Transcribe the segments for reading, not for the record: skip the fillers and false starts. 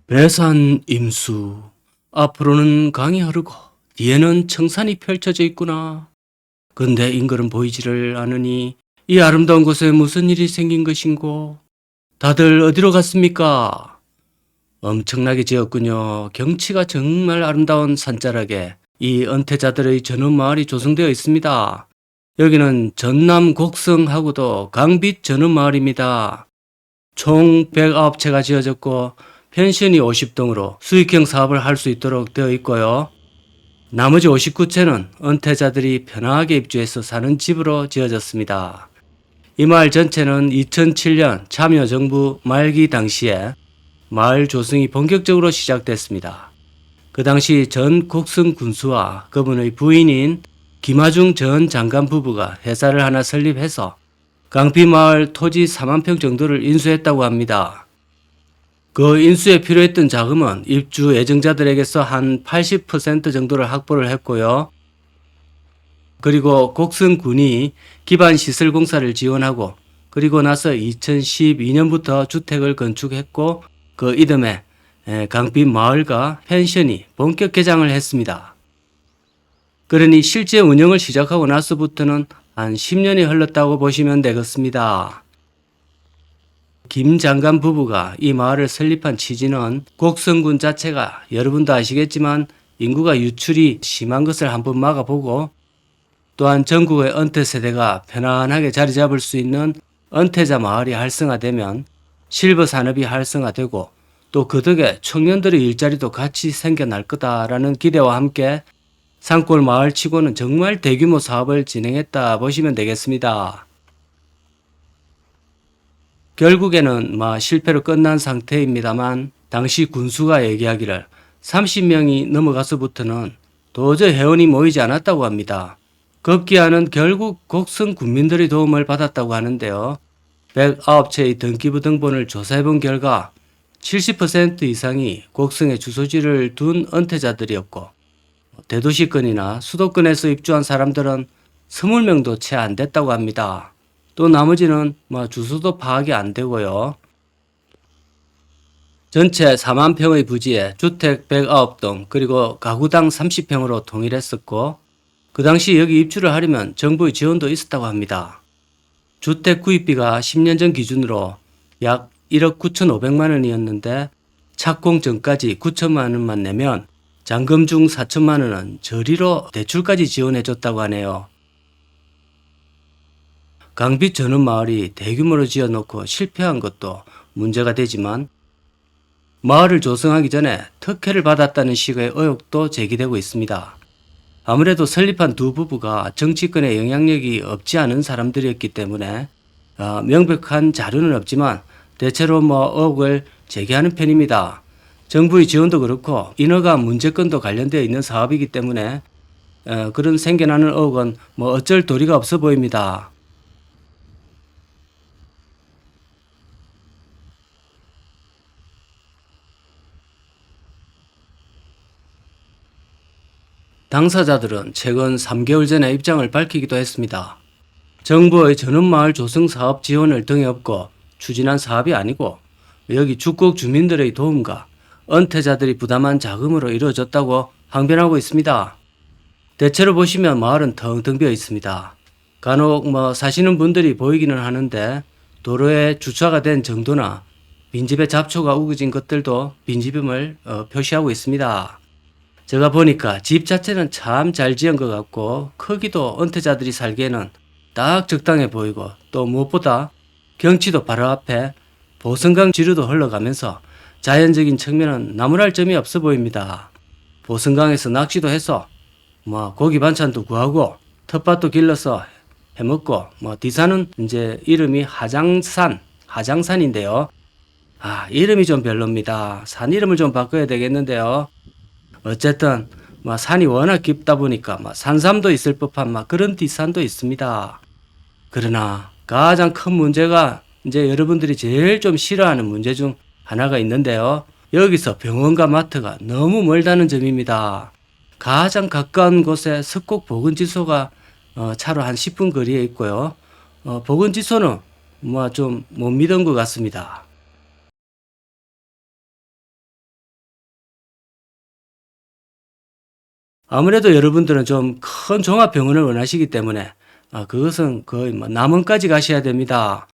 배산 임수. 앞으로는 강이 흐르고 뒤에는 청산이 펼쳐져 있구나. 근데 인걸은 보이지를 않으니 이 아름다운 곳에 무슨 일이 생긴 것인고? 다들 어디로 갔습니까? 엄청나게 지었군요. 경치가 정말 아름다운 산자락에 이 은퇴자들의 전원 마을이 조성되어 있습니다. 여기는 전남 곡성하고도 강빛 전원 마을입니다. 총 109채가 지어졌고 펜션이 50동으로 수익형 사업을 할 수 있도록 되어 있고요. 나머지 59채는 은퇴자들이 편하게 입주해서 사는 집으로 지어졌습니다. 이 마을 전체는 2007년 참여정부 말기 당시에 마을 조성이 본격적으로 시작됐습니다. 그 당시 전 곡성 군수와 그분의 부인인 김하중 전 장관 부부가 회사를 하나 설립해서 강비마을 토지 4만 평 정도를 인수했다고 합니다. 그 인수에 필요했던 자금은 입주 예정자들에게서 한 80% 정도를 확보를 했고요. 그리고 곡성군이 기반 시설 공사를 지원하고 그리고 나서 2012년부터 주택을 건축했고 그 이듬해 강빛 마을과 펜션이 본격 개장을 했습니다. 그러니 실제 운영을 시작하고 나서부터는 한 10년이 흘렀다고 보시면 되겠습니다. 김 장관 부부가 이 마을을 설립한 취지는 곡성군 자체가 여러분도 아시겠지만 인구가 유출이 심한 것을 한번 막아보고 또한 전국의 은퇴 세대가 편안하게 자리 잡을 수 있는 은퇴자 마을이 활성화되면 실버 산업이 활성화되고 또 그 덕에 청년들의 일자리도 같이 생겨날 거다라는 기대와 함께 산골 마을치고는 정말 대규모 사업을 진행했다 보시면 되겠습니다. 결국에는 실패로 끝난 상태입니다만 당시 군수가 얘기하기를 30명이 넘어가서부터는 도저히 회원이 모이지 않았다고 합니다. 급기야는 결국 곡성 군민들의 도움을 받았다고 하는데요. 109채의 등기부 등본을 조사해본 결과 70% 이상이 곡성에 주소지를 둔 은퇴자들이었고 대도시권이나 수도권에서 입주한 사람들은 20명도 채 안 됐다고 합니다. 또 나머지는 주소도 파악이 안 되고요. 전체 4만 평의 부지에 주택 109동 그리고 가구당 30평으로 통일했었고 그 당시 여기 입주를 하려면 정부의 지원도 있었다고 합니다. 주택 구입비가 10년 전 기준으로 약 1억 9,500만 원이었는데 착공 전까지 9천만 원만 내면 잔금 중 4천만 원은 저리로 대출까지 지원해줬다고 하네요. 강빛 전원 마을이 대규모로 지어놓고 실패한 것도 문제가 되지만 마을을 조성하기 전에 특혜를 받았다는 식의 의혹도 제기되고 있습니다. 아무래도 설립한 두 부부가 정치권에 영향력이 없지 않은 사람들이었기 때문에 명백한 자료는 없지만 대체로 의혹을 제기하는 편입니다. 정부의 지원도 그렇고 인허가 문제권도 관련되어 있는 사업이기 때문에 그런 생겨나는 의혹은 어쩔 도리가 없어 보입니다. 당사자들은 최근 3개월 전에 입장을 밝히기도 했습니다. 정부의 전원마을 조성사업 지원을 등에 업고 추진한 사업이 아니고 여기 죽곡 주민들의 도움과 은퇴자들이 부담한 자금으로 이루어졌다고 항변하고 있습니다. 대체로 보시면 마을은 텅텅 비어 있습니다. 간혹 사시는 분들이 보이기는 하는데 도로에 주차가 된 정도나 빈집에 잡초가 우거진 것들도 빈집임을 표시하고 있습니다. 제가 보니까 집 자체는 참 잘 지은 것 같고 크기도 은퇴자들이 살기에는 딱 적당해 보이고 또 무엇보다 경치도 바로 앞에 보성강 지류도 흘러가면서 자연적인 측면은 나무랄 점이 없어 보입니다. 보성강에서 낚시도 해서 고기 반찬도 구하고 텃밭도 길러서 해먹고 뒤산은 이제 이름이 하장산인데요. 이름이 좀 별로입니다. 산 이름을 좀 바꿔야 되겠는데요. 어쨌든 산이 워낙 깊다 보니까 산삼도 있을 법한 그런 뒷산도 있습니다. 그러나 가장 큰 문제가 이제 여러분들이 제일 좀 싫어하는 문제 중 하나가 있는데요. 여기서 병원과 마트가 너무 멀다는 점입니다. 가장 가까운 곳에 석곡 보건지소가 차로 한 10분 거리에 있고요. 보건지소는 좀 못 믿은 것 같습니다. 아무래도 여러분들은 좀 큰 종합병원을 원하시기 때문에 그것은 거의 뭐 남원까지 가셔야 됩니다.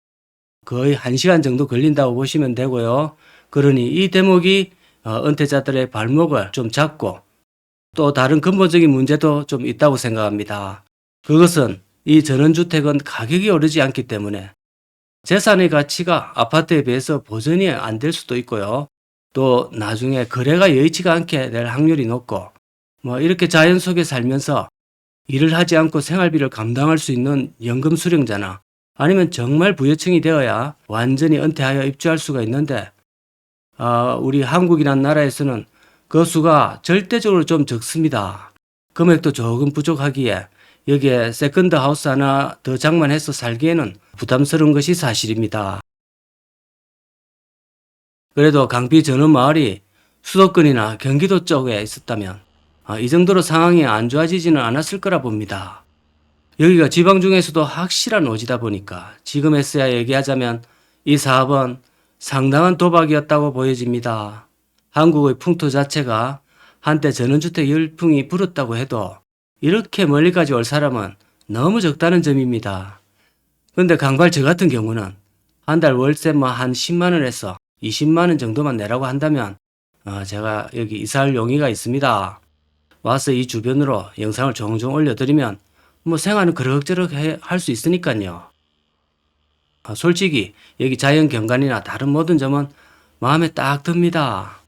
거의 1시간 정도 걸린다고 보시면 되고요. 그러니 이 대목이 은퇴자들의 발목을 좀 잡고 또 다른 근본적인 문제도 좀 있다고 생각합니다. 그것은 이 전원주택은 가격이 오르지 않기 때문에 재산의 가치가 아파트에 비해서 보전이 안 될 수도 있고요. 또 나중에 거래가 여의치가 않게 될 확률이 높고 뭐 이렇게 자연 속에 살면서 일을 하지 않고 생활비를 감당할 수 있는 연금 수령자나 아니면 정말 부유층이 되어야 완전히 은퇴하여 입주할 수가 있는데 우리 한국이란 나라에서는 그 수가 절대적으로 좀 적습니다. 금액도 조금 부족하기에 여기에 세컨드 하우스 하나 더 장만해서 살기에는 부담스러운 것이 사실입니다. 그래도 강비 전원 마을이 수도권이나 경기도 쪽에 있었다면 이 정도로 상황이 안 좋아지지는 않았을 거라 봅니다. 여기가 지방 중에서도 확실한 오지다 보니까 지금에서야 얘기하자면 이 사업은 상당한 도박이었다고 보여집니다. 한국의 풍토 자체가 한때 전원주택 열풍이 불었다고 해도 이렇게 멀리까지 올 사람은 너무 적다는 점입니다. 근데 강발 저 같은 경우는 한 달 월세 한 10만원에서 20만원 정도만 내라고 한다면 제가 여기 이사할 용의가 있습니다. 와서 이 주변으로 영상을 종종 올려드리면 뭐 생활은 그럭저럭 할 수 있으니까요. 솔직히 여기 자연 경관이나 다른 모든 점은 마음에 딱 듭니다.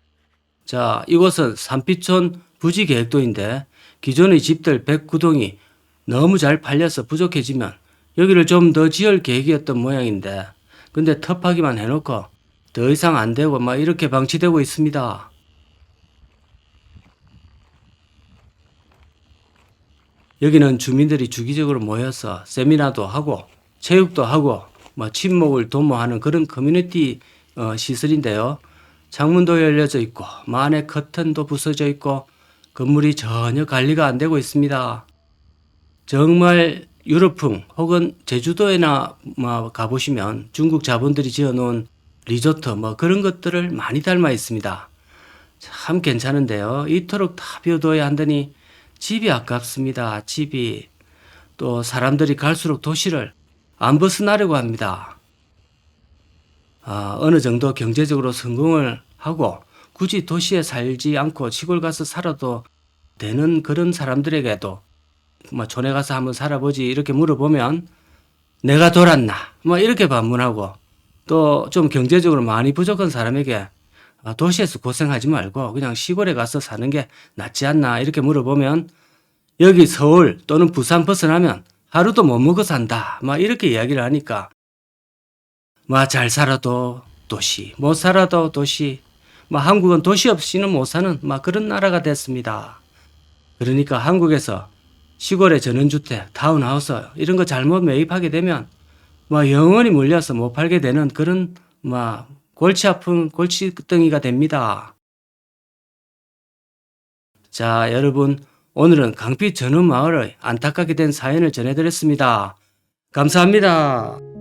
자, 이곳은 산피촌 부지계획도인데 기존의 집들 109동이 너무 잘 팔려서 부족해지면 여기를 좀 더 지을 계획이었던 모양인데 근데 텁하기만 해놓고 더 이상 안 되고 막 이렇게 방치되고 있습니다. 여기는 주민들이 주기적으로 모여서 세미나도 하고 체육도 하고 친목을 도모하는 그런 커뮤니티 시설인데요. 창문도 열려져 있고 안에 커튼도 부서져 있고 건물이 전혀 관리가 안 되고 있습니다. 정말 유럽풍 혹은 제주도에나 가보시면 중국 자본들이 지어놓은 리조트 그런 것들을 많이 닮아 있습니다. 참 괜찮은데요. 이토록 다 비워둬야 한다니 집이 아깝습니다. 집이. 또 사람들이 갈수록 도시를 안 벗어나려고 합니다. 어느 정도 경제적으로 성공을 하고 굳이 도시에 살지 않고 시골 가서 살아도 되는 그런 사람들에게도 촌에 가서 한번 살아보지 이렇게 물어보면 내가 돌았나 이렇게 반문하고 또 좀 경제적으로 많이 부족한 사람에게 도시에서 고생하지 말고 그냥 시골에 가서 사는 게 낫지 않나 이렇게 물어보면 여기 서울 또는 부산 벗어나면 하루도 못 먹어 산다 이렇게 이야기를 하니까 잘 살아도 도시 못 살아도 도시 한국은 도시 없이는 못 사는 그런 나라가 됐습니다. 그러니까 한국에서 시골의 전원주택, 타운하우스 이런 거 잘못 매입하게 되면 영원히 물려서 못 팔게 되는 그런 골치 아픈 골치덩이가 됩니다. 자, 여러분 오늘은 강빛 전원마을의 안타깝게 된 사연을 전해드렸습니다. 감사합니다.